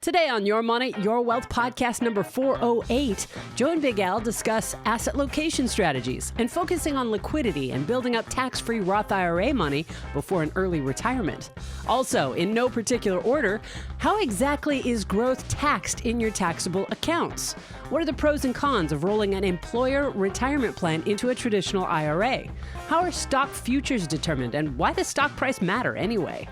Today on Your Money, Your Wealth podcast number 408, Joe and Big Al discuss asset location strategies and focusing on liquidity and building up tax-free Roth IRA money before an early retirement. Also, in no particular order, how exactly is growth taxed in your taxable accounts? What are the pros and cons of rolling an employer retirement plan into a traditional IRA? How are stock futures determined, and why does stock price matter anyway?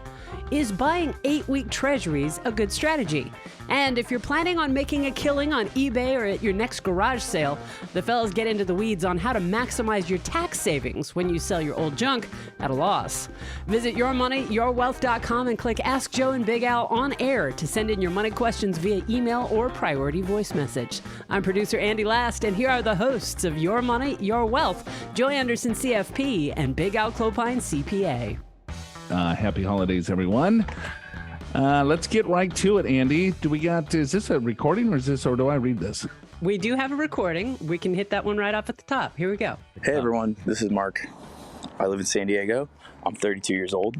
Is buying 8-week Treasuries a good strategy? And if you're planning on making a killing on eBay or at your next garage sale, the fellas get into the weeds on how to maximize your tax savings when you sell your old junk at a loss. Visit yourmoneyyourwealth.com and click Ask Joe and Big Al on air to send in your money questions via email or priority voice message. I'm producer Andy Last, and here are the hosts of Your Money, Your Wealth, Joe Anderson, CFP, and Big Al Clopine, CPA. Happy holidays, everyone. Let's get right to it, Andy. Is this a recording or do I read this? We do have a recording. We can hit that one right off at the top. Here we go. Hey, everyone. This is Mark. I live in San Diego. I'm 32 years old.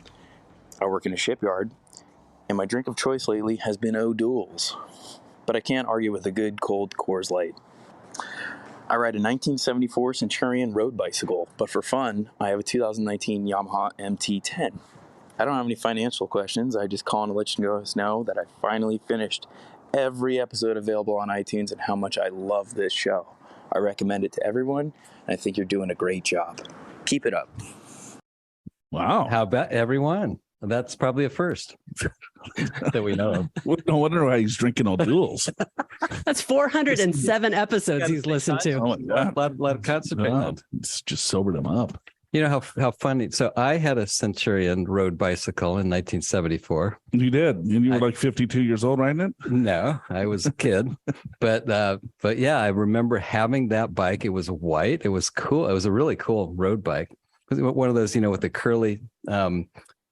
I work in a shipyard, and my drink of choice lately has been O'Doul's. But I can't argue with a good, cold Coors Light. I ride a 1974 Centurion road bicycle, but for fun, I have a 2019 Yamaha MT-10. I don't have any financial questions. I just call to let you guys know that I finally finished every episode available on iTunes and how much I love this show. I recommend it to everyone, and I think you're doing a great job. Keep it up. Wow. How about everyone? That's probably a first that we know of. No wonder why he's drinking O'Doul's. That's 407 episodes he's listened to. Oh, yeah. A lot of constipated. It's just sobered him up. You know how funny. So I had a Centurion road bicycle in 1974. You did. And you were like 52 years old riding it? No, I was a kid. but yeah, I remember having that bike. It was white. It was cool. It was a really cool road bike. It was one of those, with the curly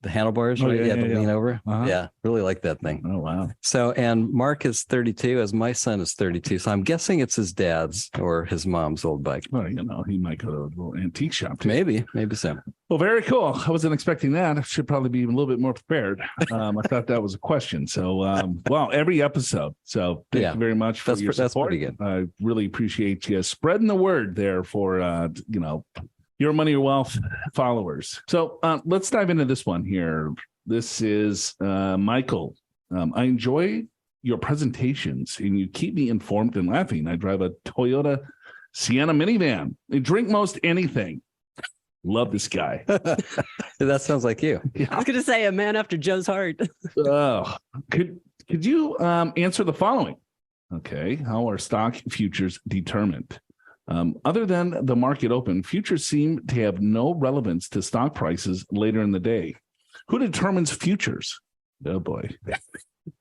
the handlebars, right? Yeah, lean over. Uh-huh. Yeah, really like that thing. Oh, wow. So, and Mark is 32, as my son is 32. So I'm guessing it's his dad's or his mom's old bike. Well, he might go to a little antique shop too. Maybe so. Well, very cool. I wasn't expecting that. I should probably be a little bit more prepared. I thought that was a question. So, wow, every episode. So thank you very much for your support. That's pretty good. I really appreciate you spreading the word there for, Your Money, Your Wealth followers. So let's dive into this one here. This is Michael. I enjoy your presentations and you keep me informed and laughing. I drive a Toyota Sienna minivan. I drink most anything. Love this guy. That sounds like you. Yeah. I was going to say a man after Joe's heart. Could you answer the following? Okay. How are stock futures determined? Other than the market open, futures seem to have no relevance to stock prices later in the day. Who determines futures? Oh, boy.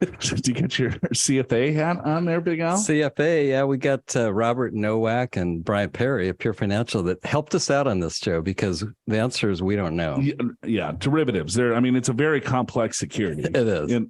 Did you get your CFA hat on there, Big Al? CFA, yeah. We got Robert Nowak and Brian Perry of Pure Financial that helped us out on this show because the answer is we don't know. Yeah, derivatives. It's a very complex security. It is. And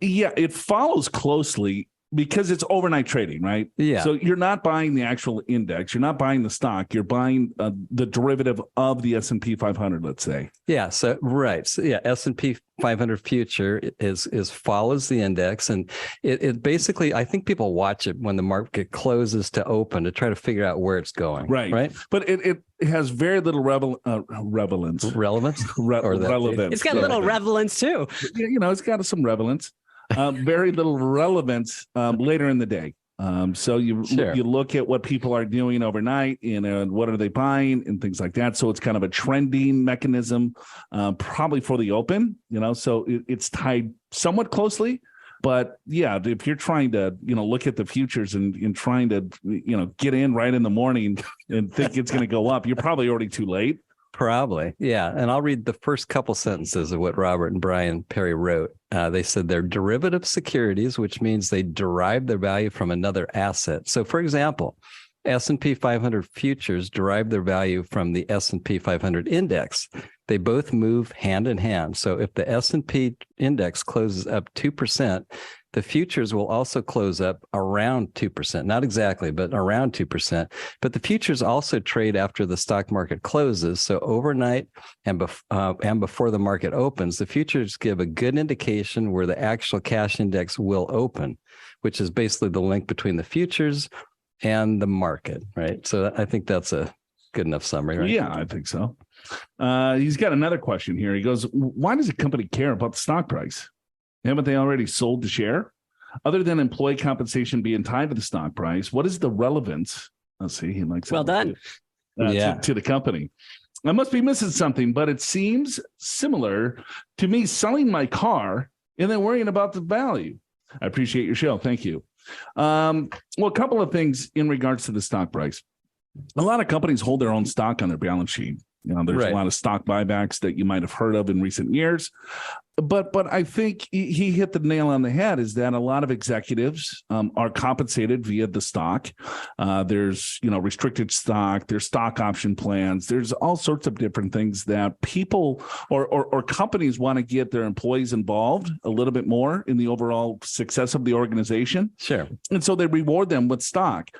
it follows closely because it's overnight trading, right? Yeah. So you're not buying the actual index. You're not buying the stock. You're buying the derivative of the S&P 500, let's say. Yeah. So, right. So, yeah, S&P 500 future is follows the index. And it basically, I think people watch it when the market closes to open to try to figure out where it's going. Right. But it has very little relevance. Relevance? Relevance. It's got a little relevance too. It's got some relevance. Very little relevance later in the day. So you look at what people are doing overnight and what are they buying and things like that. So it's kind of a trending mechanism, probably for the open, so it's tied somewhat closely. But yeah, if you're trying to, look at the futures and trying to, get in right in the morning and think it's going to go up, you're probably already too late. Probably. Yeah. And I'll read the first couple sentences of what Robert and Brian Perry wrote. They said they're derivative securities, which means they derive their value from another asset. So, for example, S&P 500 futures derive their value from the S&P 500 index. They both move hand in hand. So if the S&P index closes up 2%, the futures will also close up around 2%, not exactly, but around 2%. But the futures also trade after the stock market closes. So overnight and before the market opens, the futures give a good indication where the actual cash index will open, which is basically the link between the futures and the market, right? So I think that's a good enough summary, right? Yeah, I think so. He's got another question here. He goes, why does a company care about the stock price? Haven't they already sold the share? Other than employee compensation being tied to the stock price, what is the relevance? Let's see. He likes well done. To the company. I must be missing something, but it seems similar to me selling my car and then worrying about the value. I appreciate your show. Thank you. Well, a couple of things in regards to the stock price. A lot of companies hold their own stock on their balance sheet. There's a lot of stock buybacks that you might have heard of in recent years. But I think he hit the nail on the head, is that a lot of executives are compensated via the stock. There's, restricted stock, there's stock option plans. There's all sorts of different things that people or companies want to get their employees involved a little bit more in the overall success of the organization. Sure. And so they reward them with stock.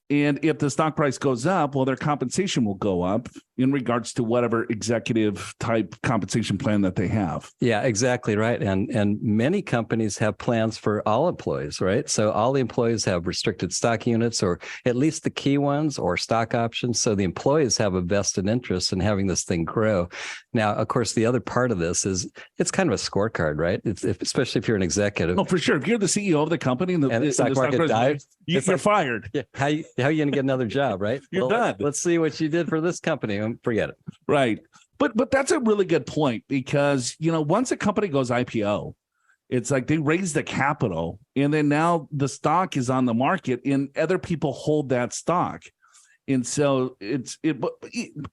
And if the stock price goes up, well, their compensation will go up in regards to whatever executive type compensation plan that they have. Yeah, exactly right. And many companies have plans for all employees, right? So all the employees have restricted stock units, or at least the key ones, or stock options. So the employees have a vested interest in having this thing grow. Now, of course, the other part of this is it's kind of a scorecard, right? Especially if you're an executive. Oh, for sure. If you're the CEO of the company and the stock market dives, you're fired. Yeah, how are you going to get another job, right? You're done. Let's see what you did for this company. Forget it. Right. But that's a really good point, because, once a company goes IPO, it's like they raise the capital and then now the stock is on the market and other people hold that stock. And so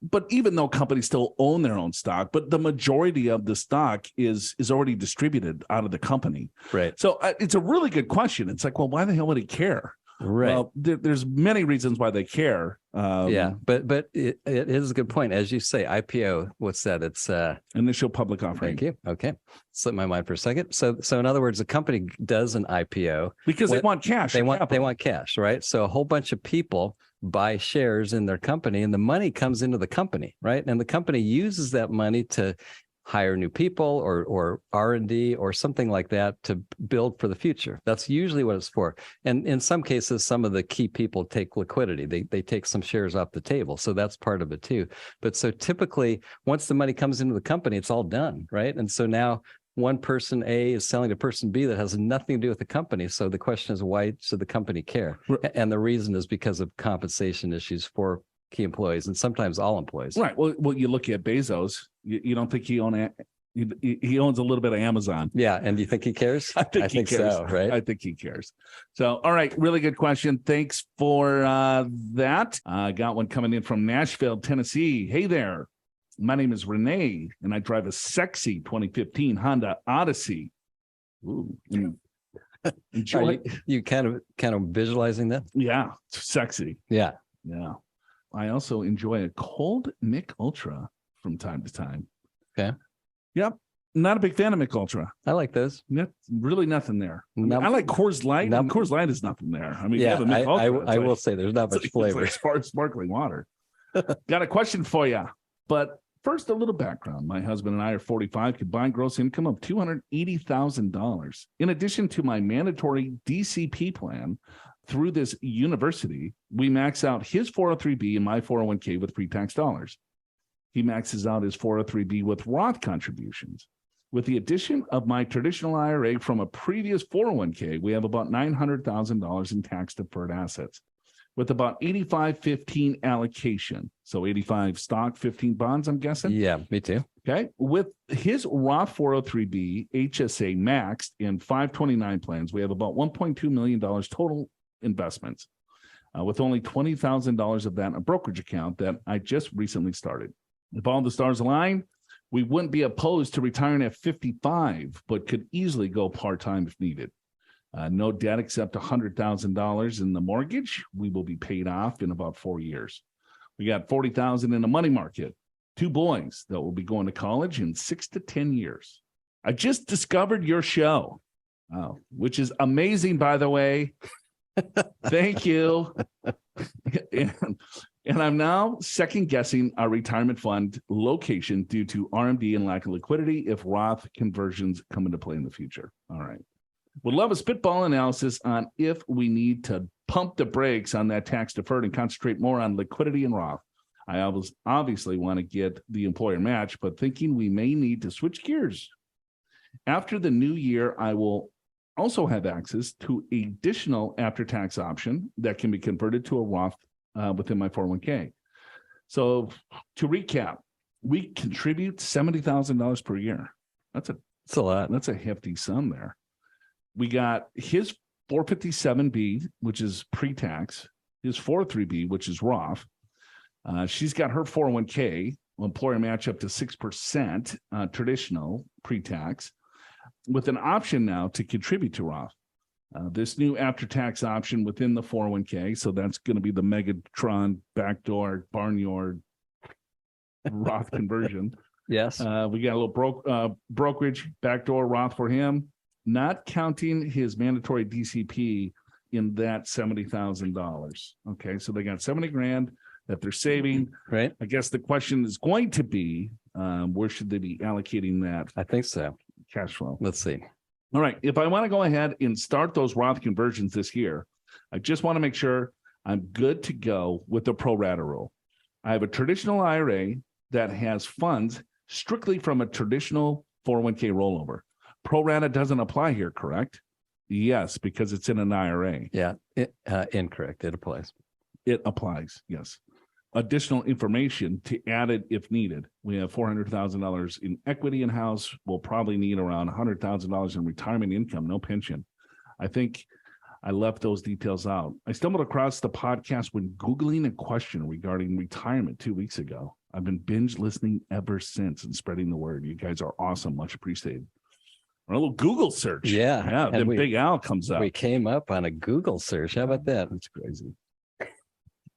but even though companies still own their own stock, but the majority of the stock is already distributed out of the company. Right. So it's a really good question. It's like, well, why the hell would he care? Right. Well, there's many reasons why they care. But it is a good point. As you say, IPO, what's that? It's initial public offering. Thank you. Okay. Slipped my mind for a second. So in other words, a company does an IPO because they want cash. They want cash, right? So a whole bunch of people buy shares in their company and the money comes into the company, right? And the company uses that money to hire new people or R&D or something like that to build for the future. That's usually what it's for. And in some cases, some of the key people take liquidity. They take some shares off the table. So that's part of it too. But so typically, once the money comes into the company, it's all done, right? And so now one person A is selling to person B that has nothing to do with the company. So the question is, why should the company care? And the reason is because of compensation issues for key employees, and sometimes all employees. Right. Well, you look at Bezos. You don't think he owns a little bit of Amazon? Yeah. And do you think he cares? I think he cares. So. Right. I think he cares. So, all right. Really good question. Thanks for that. I got one coming in from Nashville, Tennessee. Hey there. My name is Renee, and I drive a sexy 2015 Honda Odyssey. Ooh. Enjoy. You kind of visualizing that? Yeah. Sexy. Yeah. Yeah. I also enjoy a cold Mick Ultra from time to time. Okay. Yep. Not a big fan of Mick Ultra. I like those. Really nothing there. I like Coors Light. Coors Light is nothing there. I mean, yeah, I will say there's not much flavor. It's like sparkling water. Got a question for you. But first, a little background. My husband and I are 45, combined gross income of $280,000. In addition to my mandatory DCP plan, through this university, we max out his 403B and my 401k with pre-tax dollars. He maxes out his 403B with Roth contributions. With the addition of my traditional IRA from a previous 401k, we have about $900,000 in tax-deferred assets, with about 85-15 allocation. So 85 stock, 15 bonds, I'm guessing? Yeah, me too. Okay. With his Roth 403B, HSA maxed, and 529 plans, we have about $1.2 million total investments, with only $20,000 of that in a brokerage account that I just recently started. If all the stars align, we wouldn't be opposed to retiring at 55, but could easily go part-time if needed. No debt except $100,000 in the mortgage. We will be paid off in about 4 years. We got $40,000 in the money market, 2 boys that will be going to college in 6 to 10 years. I just discovered your show. Oh, which is amazing, by the way. Thank you. And I'm now second guessing our retirement fund location due to RMD and lack of liquidity if Roth conversions come into play in the future. All right. Would love a spitball analysis on if we need to pump the brakes on that tax deferred and concentrate more on liquidity and Roth. I obviously want to get the employer match, but thinking we may need to switch gears. After the new year, I will also have access to additional after-tax option that can be converted to a Roth within my 401k. So to recap, we contribute $70,000 per year. That's a lot. That's a hefty sum there. We got his 457B, which is pre-tax, his 403B, which is Roth. She's got her 401k, employer match up to 6%, traditional pre-tax, with an option now to contribute to Roth. This new after-tax option within the 401k, so that's going to be the Megatron backdoor barnyard Roth conversion. Yes. We got a little brokerage backdoor Roth for him, not counting his mandatory DCP in that $70,000. Okay, so they got 70 grand that they're saving. Right. I guess the question is going to be, where should they be allocating that? I think so. Cash flow. Let's see. All right. If I want to go ahead and start those Roth conversions this year, I just want to make sure I'm good to go with the pro rata rule. I have a traditional IRA that has funds strictly from a traditional 401k rollover. Pro rata doesn't apply here, correct? Yes, because it's in an IRA. Yeah, incorrect. It applies. It applies, yes. Additional information to add it if needed. We have $400,000 in equity in-house. We'll probably need around $100,000 in retirement income, no pension. I think I left those details out. I stumbled across the podcast when Googling a question regarding retirement 2 weeks ago. I've been binge listening ever since and spreading the word. You guys are awesome. Much appreciated. A little Google search. Yeah. Then Big Al comes up. We came up on a Google search. How about that? That's crazy.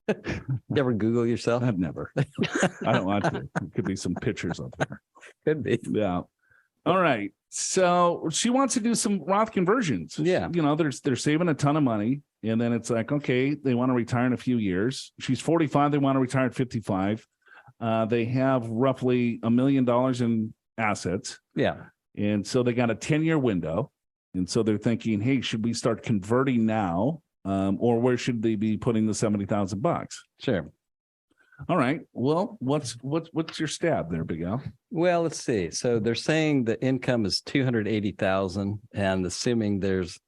You ever Google yourself? I've never. I don't want to. There could be some pictures up there. Could be. Yeah. All right. So she wants to do some Roth conversions. Yeah. You know, they're saving a ton of money. And then it's like, okay, they want to retire in a few years. She's 45. They want to retire at 55. They have roughly $1 million in assets. Yeah. And so they got a 10-year window. And so they're thinking, hey, should we start converting now? Or where should they be putting the $70,000? Sure. All right. Well, what's your stab there, Big Al? Well, let's see. So they're saying the income is $280,000, and assuming there's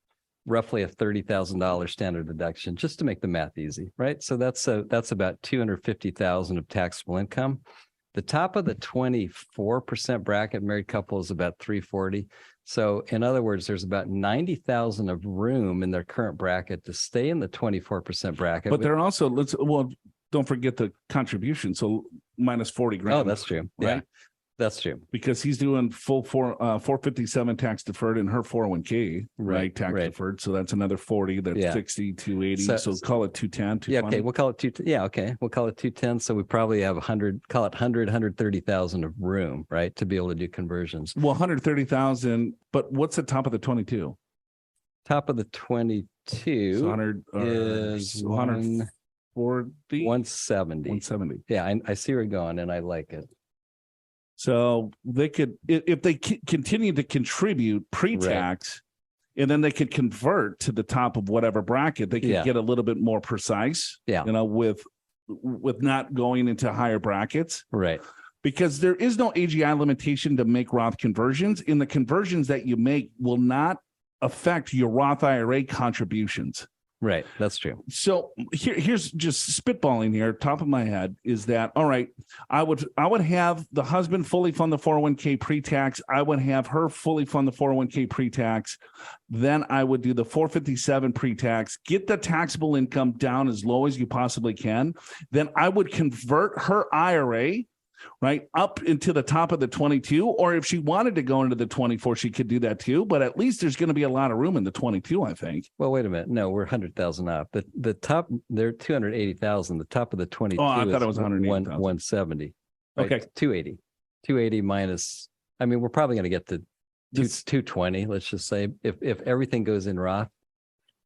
roughly a $30,000 standard deduction, just to make the math easy, right? So that's about $250,000 of taxable income. The top of the 24% bracket married couple is about $340,000. So in other words, there's about $90,000 of room in their current bracket to stay in the 24% bracket. But they're also, don't forget the contribution. So minus 40 grand. Oh, that's true. Right? Yeah, that's true. Because he's doing full 457 tax deferred in her 401k, right? Tax deferred. So that's another 40. That's 60, 280. So call it 210, 220. Yeah, okay. We'll call it 210. Yeah, okay. We'll call it 210. So we probably have 130,000 of room, right, to be able to do conversions. Well, 130,000. But what's the top of the 22? Top of the 22 so 100 is 140, 170. 170. Yeah, I see where you're going, and I like it. So they could, if they continue to contribute pre-tax, and then they could convert to the top of whatever bracket, they could get a little bit more precise. Yeah, you know, with not going into higher brackets, right? Because there is no AGI limitation to make Roth conversions, and the conversions that you make will not affect your Roth IRA contributions. Right. That's true. So here's just spitballing here. Top of my head is that, all right, I would have the husband fully fund the 401k pre-tax. I would have her fully fund the 401k pre-tax. Then I would do the 457 pre-tax, get the taxable income down as low as you possibly can. Then I would convert her IRA right up into the top of the 22, or if she wanted to go into the 24, she could do that too. But at least there's going to be a lot of room in the 22, I think. Well, wait a minute. No, we're 100,000 up. The top, they're 280,000. The top of the 22. Oh, I thought it was 180,000. 170. Right? Okay, 280 minus. I mean, we're probably going to get to 220, let's just say, if everything goes in Roth,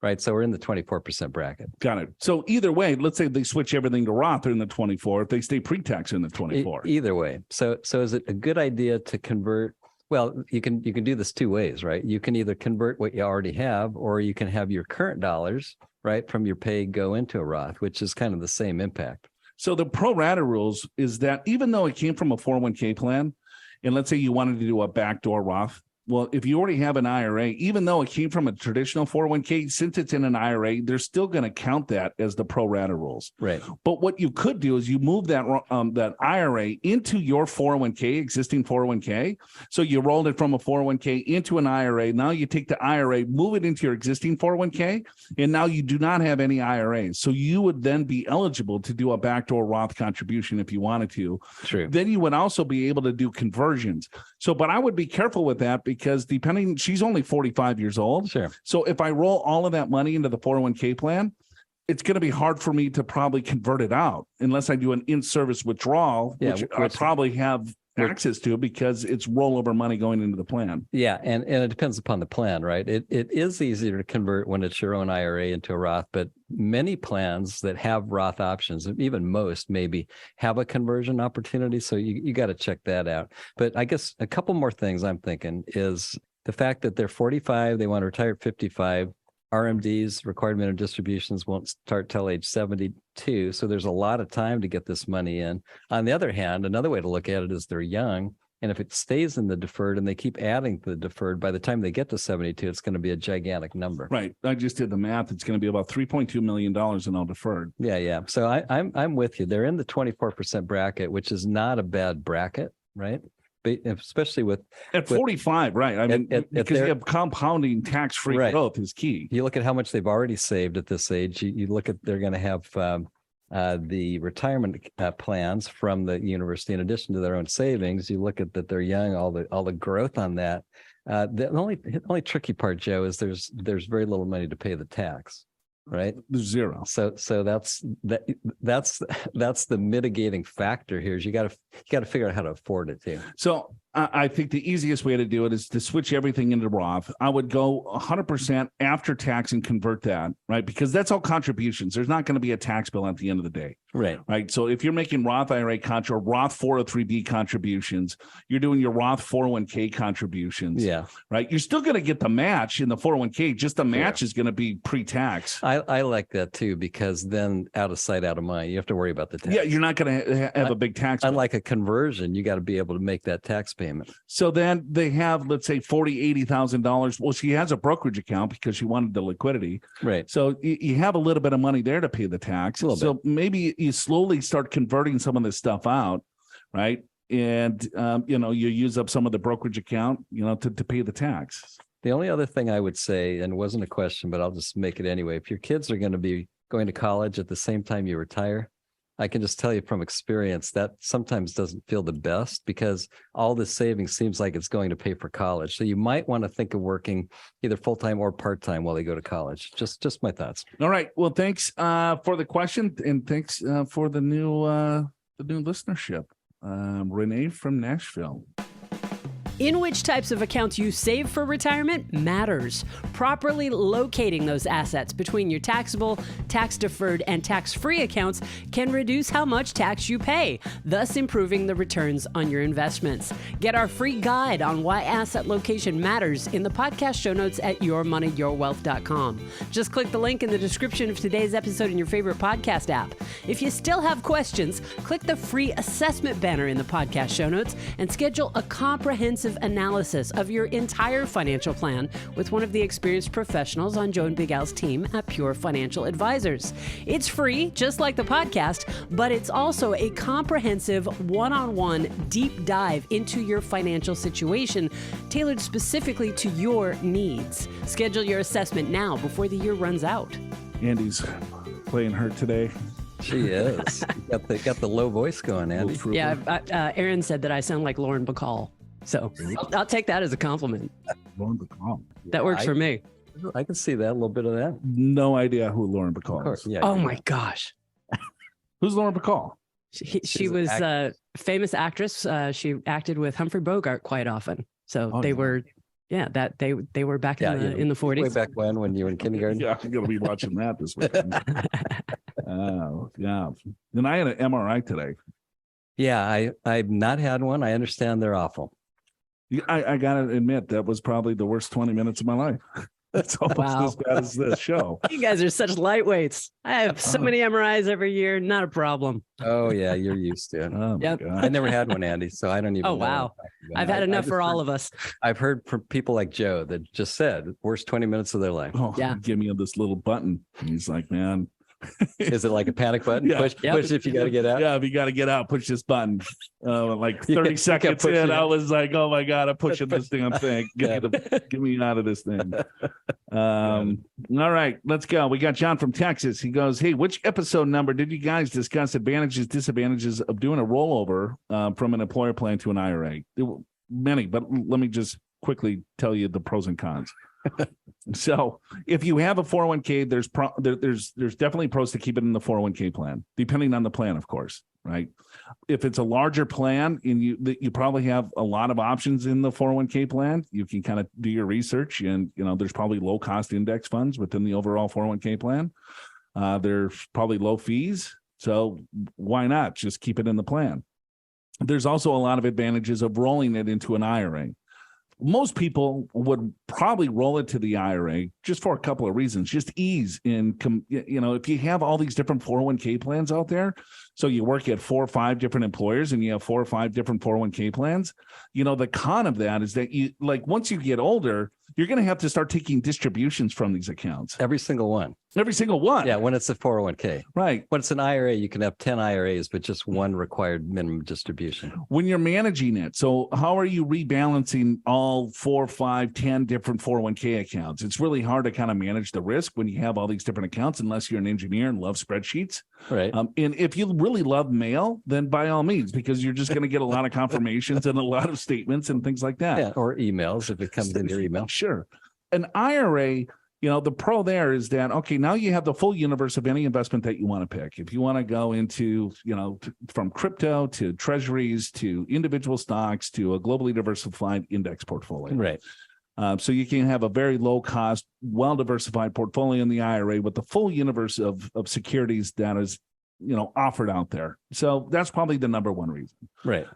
right? So we're in the 24% bracket. Got it. So either way, let's say they switch everything to Roth, they're in the 24. If they stay pre-tax, in the 24. Either way. So is it a good idea to convert? Well, you can do this two ways, right? You can either convert what you already have, or you can have your current dollars, right, from your pay go into a Roth, which is kind of the same impact. So the pro rata rules is that even though it came from a 401k plan, and let's say you wanted to do a backdoor Roth, well, if you already have an IRA, even though it came from a traditional 401k, since it's in an IRA, they're still going to count that as the pro rata rules. Right. But what you could do is you move that IRA into your 401k, existing 401k. So you rolled it from a 401k into an IRA. Now you take the IRA, move it into your existing 401k, and now you do not have any IRAs. So you would then be eligible to do a backdoor Roth contribution if you wanted to. True. Then you would also be able to do conversions. So, but I would be careful with that, because she's only 45 years old. Sure. So if I roll all of that money into the 401k plan, it's going to be hard for me to probably convert it out unless I do an in-service withdrawal, which I probably have access to because it's rollover money going into the plan. Yeah. And it depends upon the plan, right? It is easier to convert when it's your own IRA into a Roth, but many plans that have Roth options, even most maybe, have a conversion opportunity. So you got to check that out. But I guess a couple more things I'm thinking is the fact that they're 45, they want to retire at 55. RMDs, required minimum distributions, won't start till age 72. So there's a lot of time to get this money in. On the other hand, another way to look at it is they're young. And if it stays in the deferred and they keep adding to the deferred, by the time they get to 72, it's going to be a gigantic number. Right. I just did the math. It's going to be about $3.2 million in all deferred. Yeah. So I'm with you. They're in the 24% bracket, which is not a bad bracket, right? Especially at 45, right? I mean, because you have compounding tax-free growth is key. You look at how much they've already saved at this age. You look at they're going to have the retirement plans from the university in addition to their own savings. You look at that they're young, all the growth on that. The only tricky part, Joe, is there's very little money to pay the tax. Right. Zero. So that's the mitigating factor here is you got to figure out how to afford it too. So I think the easiest way to do it is to switch everything into Roth. I would go 100% after tax and convert that, right? Because that's all contributions. There's not going to be a tax bill at the end of the day. Right. So if you're making Roth IRA or Roth 403B contributions, you're doing your Roth 401k contributions. Yeah. Right. You're still going to get the match in the 401k. Just the match is going to be pre-tax. I like that too, because then out of sight, out of mind, you have to worry about the tax. Yeah. You're not going to have a big tax bill. Unlike a conversion, you got to be able to make that tax payment. So then they have, let's say, $40,000, $80,000. Well, she has a brokerage account because she wanted the liquidity. Right. So you have a little bit of money there to pay the tax. So maybe you slowly start converting some of this stuff out, right? And, you use up some of the brokerage account, to pay the tax. The only other thing I would say, and it wasn't a question, but I'll just make it anyway. If your kids are going to be going to college at the same time you retire, I can just tell you from experience that sometimes doesn't feel the best because all this savings seems like it's going to pay for college. So you might want to think of working either full-time or part-time while they go to college. Just my thoughts. All right. Well, thanks for the question and thanks for the new listenership. Renee from Nashville. In which types of accounts you save for retirement matters. Properly locating those assets between your taxable, tax-deferred, and tax-free accounts can reduce how much tax you pay, thus improving the returns on your investments. Get our free guide on why asset location matters in the podcast show notes at yourmoneyyourwealth.com. Just click the link in the description of today's episode in your favorite podcast app. If you still have questions, click the free assessment banner in the podcast show notes and schedule a comprehensive analysis of your entire financial plan with one of the experienced professionals on Joe and Big Al's team at Pure Financial Advisors. It's free, just like the podcast, but it's also a comprehensive one-on-one deep dive into your financial situation, tailored specifically to your needs. Schedule your assessment now before the year runs out. Andy's playing hurt today. She is. got the low voice going, Andy. Yeah, Aaron said that I sound like Lauren Bacall. So I'll take that as a compliment. Lauren Bacall. That works for me. I can see that, a little bit of that. No idea who Lauren Bacall is. Yeah, oh my gosh. Who's Lauren Bacall? She was a famous actress. She acted with Humphrey Bogart quite often. So they were Yeah, that they were back in the 40s. Way back when you were in kindergarten. Yeah, I'm going to be watching that this weekend. Oh, yeah. And I had an MRI today. Yeah, I've not had one. I understand they're awful. I got to admit, that was probably the worst 20 minutes of my life. That's almost as bad as this show. You guys are such lightweights. I have so many MRIs every year. Not a problem. Oh, yeah. You're used to it. Oh, Yep. God. I never had one, Andy, so I don't even know. Oh, wow. I've had enough for all of us. I've heard from people like Joe that just said worst 20 minutes of their life. Oh, Yeah. Give me this little button. And he's like, man. Is it like a panic button? Yeah. Push if you got to get out? Yeah, if you got to get out, push this button. Like 30 seconds in, I was like, oh my God, I'm pushing this thing. I'm saying, get me out of this thing. All right, let's go. We got John from Texas. He goes, hey, which episode number did you guys discuss advantages, disadvantages of doing a rollover from an employer plan to an IRA? There were many, but let me just quickly tell you the pros and cons. So if you have a 401k, there's definitely pros to keep it in the 401k plan, depending on the plan, of course, right? If it's a larger plan and you probably have a lot of options in the 401k plan, you can kind of do your research, and there's probably low cost index funds within the overall 401k plan. There's probably low fees. So why not just keep it in the plan? There's also a lot of advantages of rolling it into an IRA. Most people would probably roll it to the IRA just for a couple of reasons, just ease in, if you have all these different 401k plans out there, so you work at 4 or 5 different employers and you have 4 or 5 different 401k plans, the con of that is that once you get older, you're going to have to start taking distributions from these accounts. Every single one. Every single one. Yeah, when it's a 401k. Right. When it's an IRA, you can have 10 IRAs, but just one required minimum distribution. When you're managing it, so how are you rebalancing all 4, 5, 10 different 401k accounts? It's really hard to kind of manage the risk when you have all these different accounts, unless you're an engineer and love spreadsheets. Right. And if you really love mail, then by all means, because you're just going to get a lot of confirmations and a lot of statements and things like that. Yeah, or emails if it comes in your email. Sure. An IRA, the pro there is that, okay, now you have the full universe of any investment that you want to pick. If you want to go into, from crypto to treasuries to individual stocks to a globally diversified index portfolio. Right. So you can have a very low cost, well-diversified portfolio in the IRA with the full universe of securities that is, offered out there. So that's probably the number one reason. Right.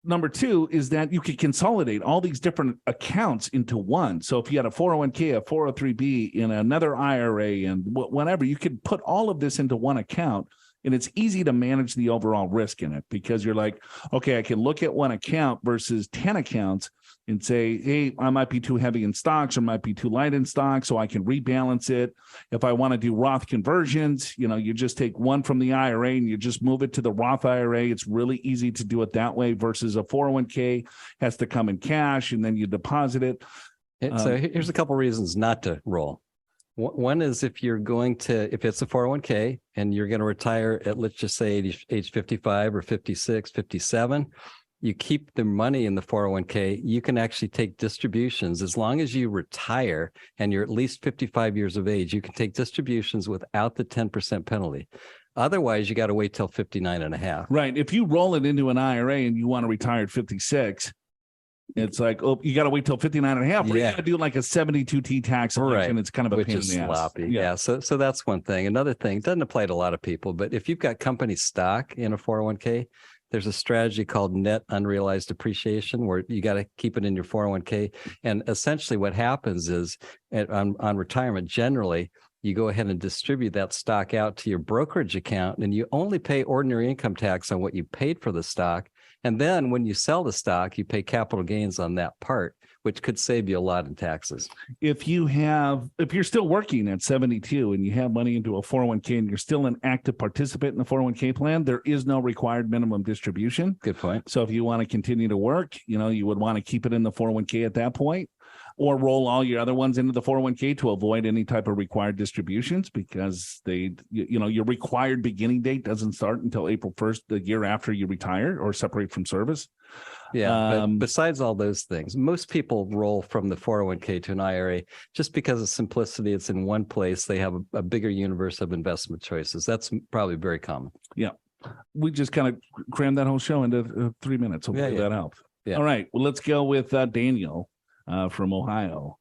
Number two is that you can consolidate all these different accounts into one. So if you had a 401k, a 403b, in another IRA, and whatever, you could put all of this into one account, and it's easy to manage the overall risk in it, because you're like, okay, I can look at one account versus 10 accounts and say, hey, I might be too heavy in stocks or might be too light in stocks, so I can rebalance it. If I want to do Roth conversions, you just take one from the IRA and you just move it to the Roth IRA. It's really easy to do it that way versus a 401k has to come in cash and then you deposit it. So here's a couple reasons not to roll. One is if it's a 401k and you're going to retire at, let's just say age 55 or 56, 57, you keep the money in the 401k, you can actually take distributions. As long as you retire and you're at least 55 years of age, you can take distributions without the 10% penalty. Otherwise, you got to wait till 59 and a half. Right. If you roll it into an IRA and you want to retire at 56, it's like, oh, you got to wait till 59 and a half. Or you got to do like a 72T tax election. Right. It's kind of a pain in the ass. Sloppy. Yeah. So that's one thing. Another thing, doesn't apply to a lot of people, but if you've got company stock in a 401k, there's a strategy called net unrealized appreciation where you got to keep it in your 401k. And essentially what happens is on retirement, generally, you go ahead and distribute that stock out to your brokerage account, and you only pay ordinary income tax on what you paid for the stock. And then when you sell the stock, you pay capital gains on that part, which could save you a lot in taxes. If you're still working at 72 and you have money into a 401k and you're still an active participant in the 401k plan, there is no required minimum distribution. Good point. So if you want to continue to work, you would want to keep it in the 401k at that point, or roll all your other ones into the 401k to avoid any type of required distributions, because your required beginning date doesn't start until April 1st, the year after you retire or separate from service. Yeah. But besides all those things, most people roll from the 401k to an IRA just because of simplicity. It's in one place. They have a bigger universe of investment choices. That's probably very common. Yeah. We just kind of crammed that whole show into 3 minutes. Hopefully that helped. Yeah. All right. Well, let's go with Daniel. from Ohio.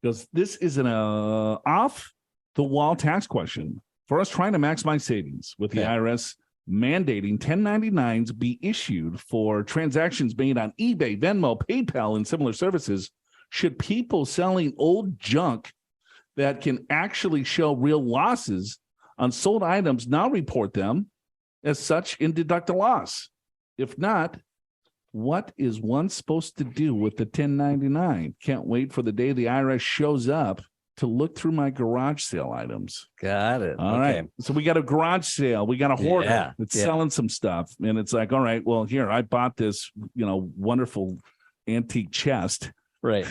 Because this is an off-the-wall tax question for us trying to maximize savings with the IRS mandating 1099s be issued for transactions made on eBay, Venmo, PayPal, and similar services. Should people selling old junk that can actually show real losses on sold items now report them as such and deduct a loss? If not, what is one supposed to do with the 1099? Can't wait for the day the IRS shows up to look through my garage sale items. Got it. All right. So we got a garage sale. We got a hoarder that's selling some stuff. And it's like, all right, well, here, I bought this, wonderful antique chest. Right.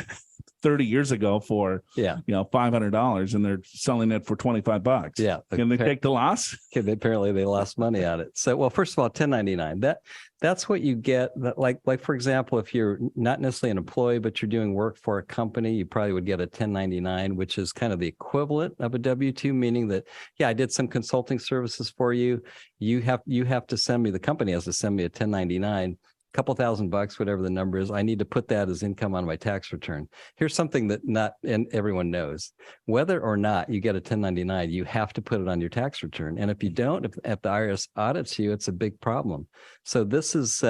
30 years ago for $500, and they're selling it for $25. Yeah. Can they take the loss? Apparently they lost money on it. So, well, first of all, 1099, that's what you get. Like for example, if you're not necessarily an employee, but you're doing work for a company, you probably would get a 1099, which is kind of the equivalent of a W-2, meaning that, I did some consulting services for you. You have to send me, the company has to send me a 1099. Couple $1,000, whatever the number is, I need to put that as income on my tax return. Here's something that not everyone knows. Whether or not you get a 1099, you have to put it on your tax return. And if you don't, if the IRS audits you, it's a big problem. So this has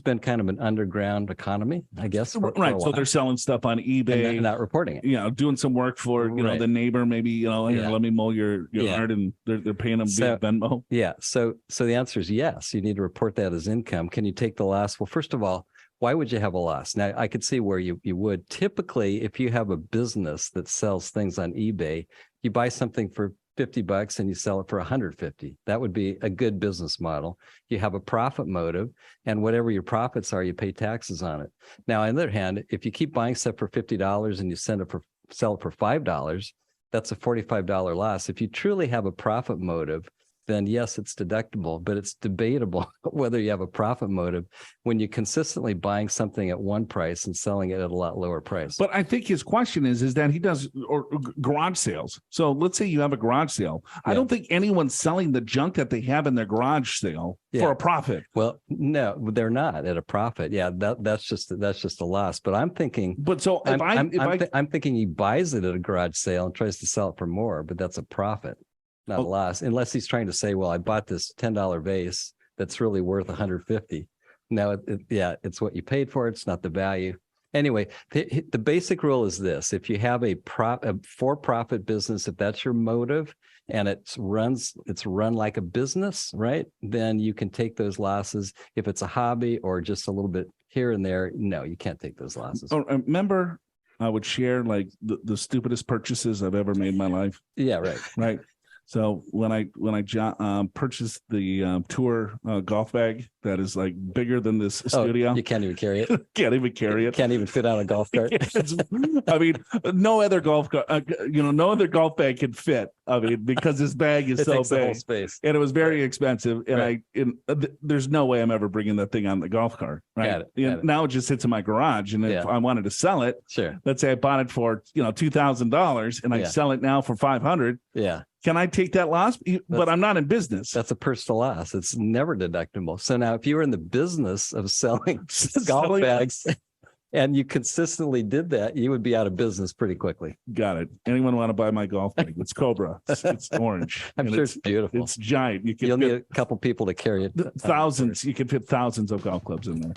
been kind of an underground economy, I guess. Right. So they're selling stuff on eBay and not reporting it. Doing some work for the neighbor, maybe, here, let me mow your yard, and they're paying them via Venmo. Yeah. So the answer is yes. You need to report that as income. Can you take the loss? Well, first of all, why would you have a loss? Now, I could see where you would. Typically, if you have a business that sells things on eBay, you buy something for $50 and you sell it for $150. That would be a good business model. You have a profit motive, and whatever your profits are, you pay taxes on it. Now, on the other hand, if you keep buying stuff for $50 and you sell it for $5, that's a $45 loss. If you truly have a profit motive, then yes, it's deductible, but it's debatable whether you have a profit motive when you're consistently buying something at one price and selling it at a lot lower price. But I think his question is that he does garage sales. So let's say you have a garage sale. Yeah. I don't think anyone's selling the junk that they have in their garage sale for a profit. Well, no, they're not at a profit. Yeah, that's just a loss. But I'm thinking. But so I'm thinking he buys it at a garage sale and tries to sell it for more, but that's a profit. Not a loss, unless he's trying to say, well, I bought this $10 vase that's really worth $150. Now, it's what you paid for. It's not the value. Anyway, the basic rule is this. If you have a for-profit business, if that's your motive and it's run like a business, right, then you can take those losses. If it's a hobby or just a little bit here and there, no, you can't take those losses. Oh, remember, I would share like the stupidest purchases I've ever made in my life. Yeah, right. Right. So when I purchased the tour golf bag that is like bigger than this studio, you can't even carry it. Can't even carry it. Can't even fit on a golf cart. I mean, no other golf bag can fit. I mean, because this bag is so big, the whole space. And it was very expensive. And there's no way I'm ever bringing that thing on the golf cart. Right. Got it. Now it just sits in my garage, and if I wanted to sell it, sure. Let's say I bought it for $2,000, and I sell it now for $500. Yeah. Can I take that loss? But I'm not in business. That's a personal loss. It's never deductible. So now if you were in the business of selling golf bags and you consistently did that, you would be out of business pretty quickly. Got it. Anyone want to buy my golf bag? It's Cobra. It's orange. I'm sure it's beautiful. It's giant. You'll need a couple people to carry it. Thousands. You can fit thousands of golf clubs in there.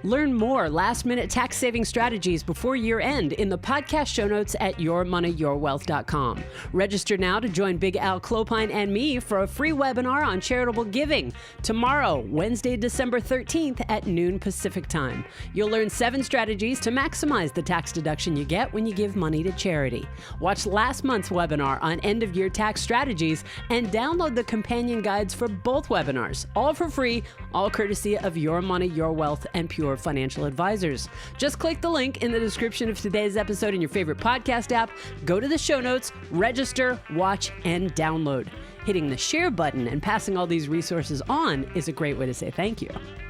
Learn more last-minute tax-saving strategies before year-end in the podcast show notes at yourmoneyyourwealth.com. Register now to join Big Al Clopine and me for a free webinar on charitable giving tomorrow, Wednesday, December 13th at noon Pacific time. You'll learn 7 strategies to maximize the tax deduction you get when you give money to charity. Watch last month's webinar on end-of-year tax strategies and download the companion guides for both webinars, all for free, all courtesy of Your Money, Your Wealth, and Pure Financial Advisors. Just click the link in the description of today's episode in your favorite podcast app, go to the show notes, register, watch, and download. Hitting the share button and passing all these resources on is a great way to say thank you.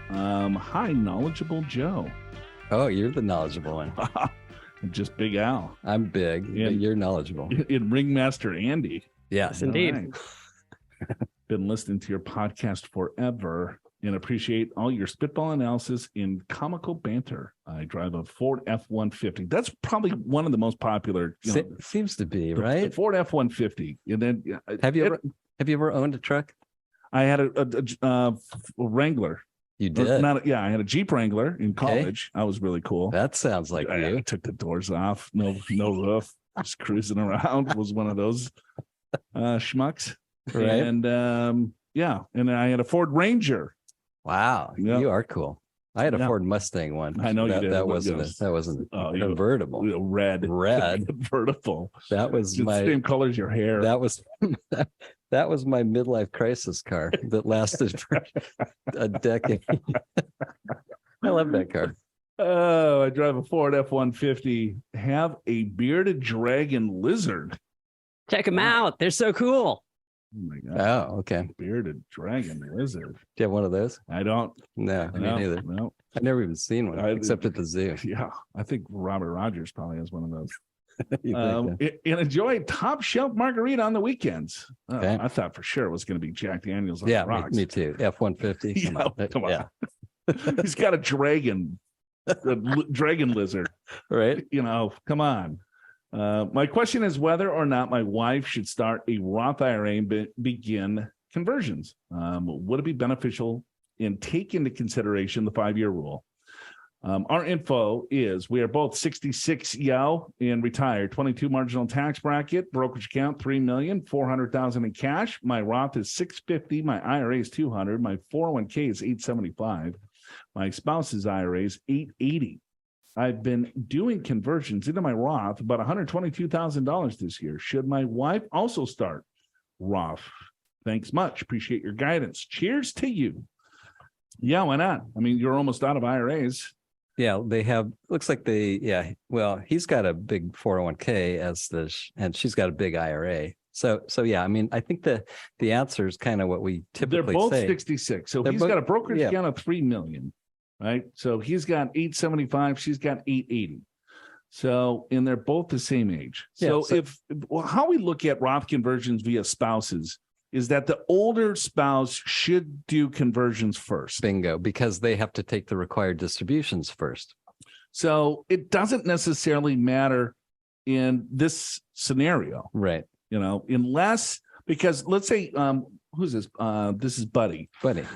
Hi, Knowledgeable Joe. Oh, you're the knowledgeable one. Just Big Al. I'm big, but you're knowledgeable. In Ringmaster Andy. Yes, indeed. Right. Been listening to your podcast forever. and appreciate all your spitball analysis in comical banter. I drive a Ford F-150. That's probably one of the most popular. Seems to be, right? The Ford F-150. And then have you ever owned a truck? I had a Wrangler. You did? I had a Jeep Wrangler in college. I was really cool. That sounds like you. I took the doors off. No roof. Just cruising around. Was one of those schmucks. Right. And and I had a Ford Ranger. Wow, you are cool. I had a Ford Mustang one. I know you did. That wasn't a convertible. Red convertible. That was the same color as your hair. That was my midlife crisis car that lasted for a decade. I love that car. Oh, I drive a Ford F-150. Have a bearded dragon lizard. Check them out. They're so cool. Oh my God. Oh, okay. Bearded dragon lizard. Do you have one of those? I don't. No, me neither. No. I've never even seen one except at the zoo. Yeah. I think Robert Rogers probably has one of those. And enjoy top shelf margarita on the weekends. Okay. I thought for sure it was going to be Jack Daniels on the rocks. Me too. F-150. Come on. He's got a dragon lizard. Right. Come on. My question is whether or not my wife should start a Roth IRA and begin conversions. Would it be beneficial and take into consideration the 5-year rule? Our info is we are both 66 and retired, 22 marginal tax bracket, brokerage account $3,400,000 in cash. My Roth is $650. My IRA is $200. My 401k is $875. My spouse's IRA is $880. I've been doing conversions into my Roth about $122,000 this year. Should my wife also start Roth? Thanks much. Appreciate your guidance. Cheers to you. Yeah, why not? I mean, you're almost out of IRAs. Yeah, they have. Looks like well, he's got a big 401k and she's got a big IRA. So yeah, I mean, I think the answer is kind of what we typically say. They're both 66. So he's got a brokerage account of $3 million. Right. So he's got 875. She's got 880. So, and they're both the same age. So how we look at Roth conversions via spouses is that the older spouse should do conversions first. Bingo, because they have to take the required distributions first. So it doesn't necessarily matter in this scenario. Right. Unless, because let's say, who's this? This is Buddy.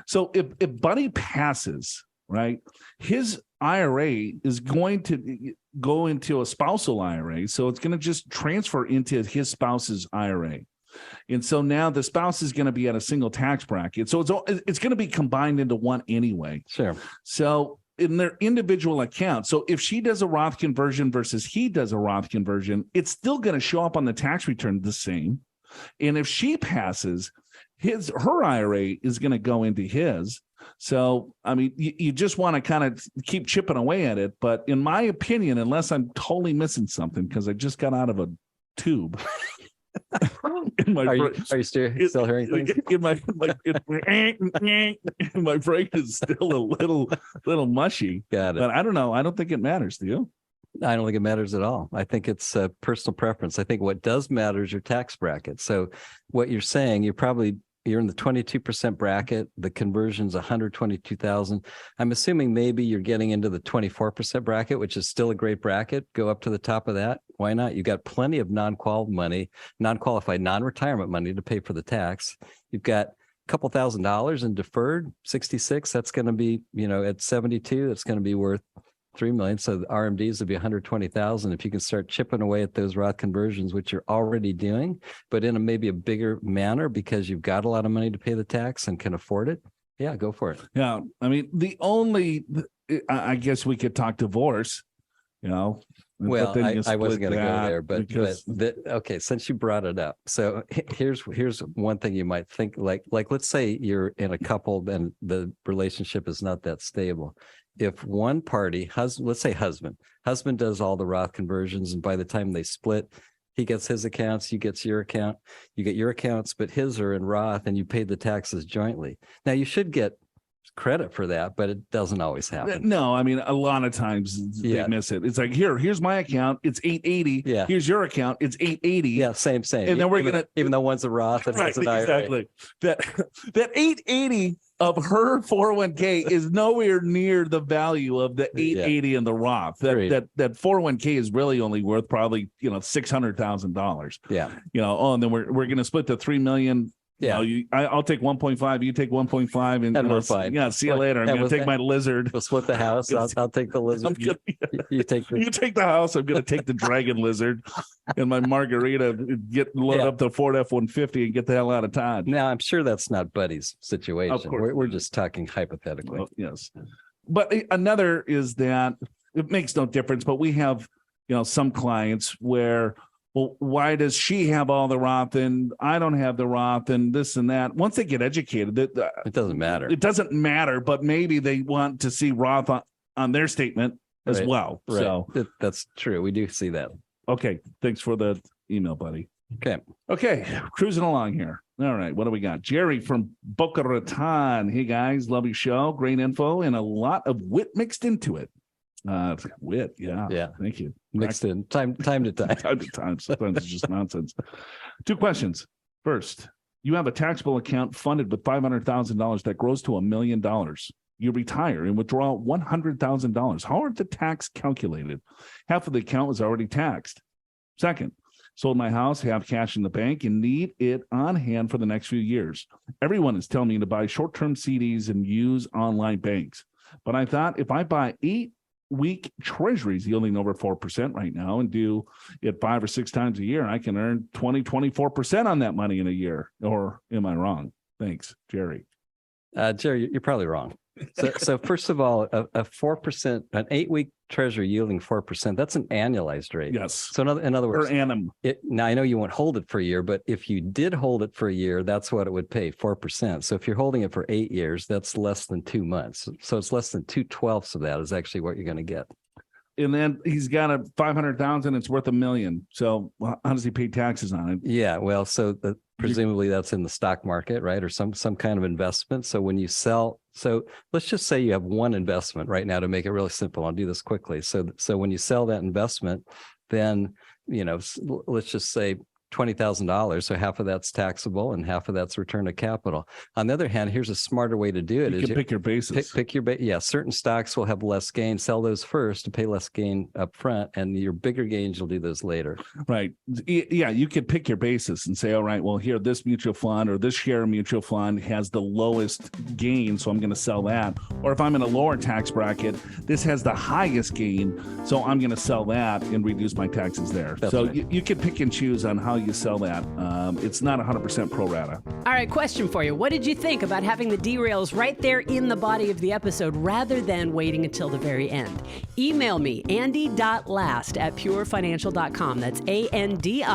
So if Buddy passes, right, his IRA is going to go into a spousal IRA. So it's going to just transfer into his spouse's IRA. And so now the spouse is going to be at a single tax bracket. So it's going to be combined into one anyway. Sure. So in their individual account. So if she does a Roth conversion versus he does a Roth conversion, it's still going to show up on the tax return the same. And if she passes, her IRA is going to go into his. So, I mean, you just want to kind of keep chipping away at it. But in my opinion, unless I'm totally missing something, because I just got out of a tube. Are you still hearing things? My brain is still a little mushy. Got it. But I don't know. I don't think it matters. Do you? I don't think it matters at all. I think it's a personal preference. I think what does matter is your tax bracket. So what you're saying, you're in the 22% bracket. The conversion's 122,000. I'm assuming maybe you're getting into the 24% bracket, which is still a great bracket. Go up to the top of that. Why not? You got plenty of non-qualified, non-retirement money to pay for the tax. You've got a couple $1,000s in deferred, 66. That's going to be, at 72, that's going to be worth $3 million. So the RMDs would be 120,000. If you can start chipping away at those Roth conversions, which you're already doing, but in maybe a bigger manner because you've got a lot of money to pay the tax and can afford it. Yeah, go for it. Yeah. I mean, I guess we could talk divorce, Well, I wasn't going to go there, but okay. Since you brought it up, so here's one thing you might think, like let's say you're in a couple and the relationship is not that stable. If one party, let's say husband does all the Roth conversions, and by the time they split, he gets his accounts, you get your account, you get your accounts, but his are in Roth, and you paid the taxes jointly. Now you should get credit for that, but it doesn't always happen. No, I mean, a lot of times they miss it. It's like, here's my account, it's 880. Yeah. Here's your account, it's 880. Yeah, same. And then we're even though one's a Roth and one's an IRA. Exactly. That 880 of her 401k is nowhere near the value of the 880 in the Roth. That 401k is really only worth probably, $600,000. Yeah. And then we're going to split the $3 million. Yeah. I'll take 1.5. You take 1.5, and we're fine. Yeah. See you later. I'm going to take my lizard. We'll split the house. I'll take the lizard. You take the house. I'm going to take the dragon lizard, and my margarita. Load up the Ford F-150 and get the hell out of Todd. Now, I'm sure that's not Buddy's situation. Of course. We're just talking hypothetically. Well, yes, but another is that it makes no difference. But we have, some clients where. Well, why does she have all the Roth and I don't have the Roth and this and that? Once they get educated, it doesn't matter. It doesn't matter, but maybe they want to see Roth on their statement as well. Right. So that's true. We do see that. Okay. Thanks for the email, buddy. Okay. Cruising along here. All right. What do we got? Jerry from Boca Raton. Hey, guys. Love your show. Great info and a lot of wit mixed into it. Wit, yeah. Thank you. Mixed in time to time. Time to time. Sometimes it's just nonsense. 2 questions. First, you have a taxable account funded with $500,000 that grows to $1 million. You retire and withdraw $100,000. How are the tax calculated? Half of the account was already taxed. Second, sold my house, have cash in the bank, and need it on hand for the next few years. Everyone is telling me to buy short-term CDs and use online banks. But I thought if I buy 8-week Treasuries yielding over 4% right now and do it 5 or 6 times a year, I can earn 24% on that money in a year. Or am I wrong? Thanks, Jerry. Jerry, you're probably wrong. So first of all, a 4%, an 8-week Treasury yielding 4%, that's an annualized rate. Yes. So in other words, per annum. Now I know you won't hold it for a year, but if you did hold it for a year, that's what it would pay, 4%. So if you're holding it for 8 years, that's less than 2 months. So it's less than 2/12 of that is actually what you're going to get. And then he's got a $500,000. It's worth $1 million. So how does he pay taxes on it? Yeah, well, so presumably that's in the stock market, right, or some kind of investment. So when you sell, so let's just say you have one investment right now to make it really simple. I'll do this quickly. So when you sell that investment, then let's just say $20,000. So half of that's taxable and half of that's return of capital. On the other hand, here's a smarter way to do it. You can pick your basis. Pick your base. Yeah, certain stocks will have less gain. Sell those first to pay less gain up front, and your bigger gains, you'll do those later. Right. Yeah, you could pick your basis and say, all right, well, here, this mutual fund or this share mutual fund has the lowest gain, so I'm going to sell that. Or if I'm in a lower tax bracket, this has the highest gain, so I'm going to sell that and reduce my taxes there. That's so right. you can pick and choose on how you sell that. It's not 100% pro rata. All right, question for you. What did you think about having the derails right there in the body of the episode rather than waiting until the very end? Email me, andy.last@purefinancial.com. That's ANDI.last,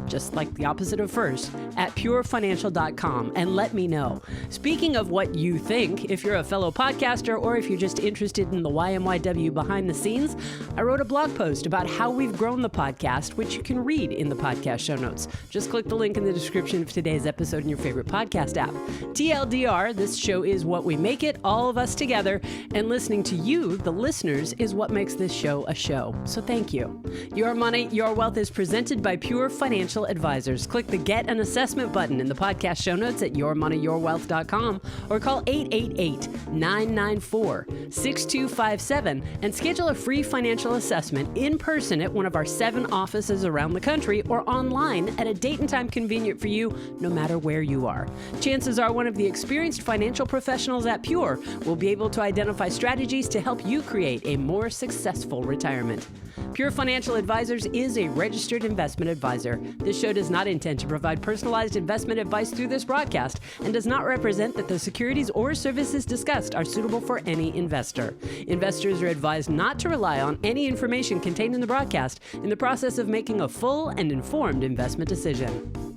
just like the opposite of first, at purefinancial.com, and let me know. Speaking of what you think, if you're a fellow podcaster or if you're just interested in the YMYW behind the scenes, I wrote a blog post about how we've grown the podcast, which you can read in the podcast show notes. Just click the link in the description of today's episode in your favorite podcast app. TLDR, this show is what we make it, all of us together, and listening to you, the listeners, is what makes this show a show. So thank you. Your Money, Your Wealth is presented by Pure Financial Advisors. Click the Get an Assessment button in the podcast show notes at yourmoneyyourwealth.com or call 888-994-6257 and schedule a free financial assessment in person at one of our 7 offices around the country or online at a date and time convenient for you, no matter where you are. Chances are one of the experienced financial professionals at Pure will be able to identify strategies to help you create a more successful retirement. Pure Financial Advisors is a registered investment advisor. This show does not intend to provide personalized investment advice through this broadcast and does not represent that the securities or services discussed are suitable for any investor. Investors are advised not to rely on any information contained in the broadcast in the process of making a full and informed investment decision.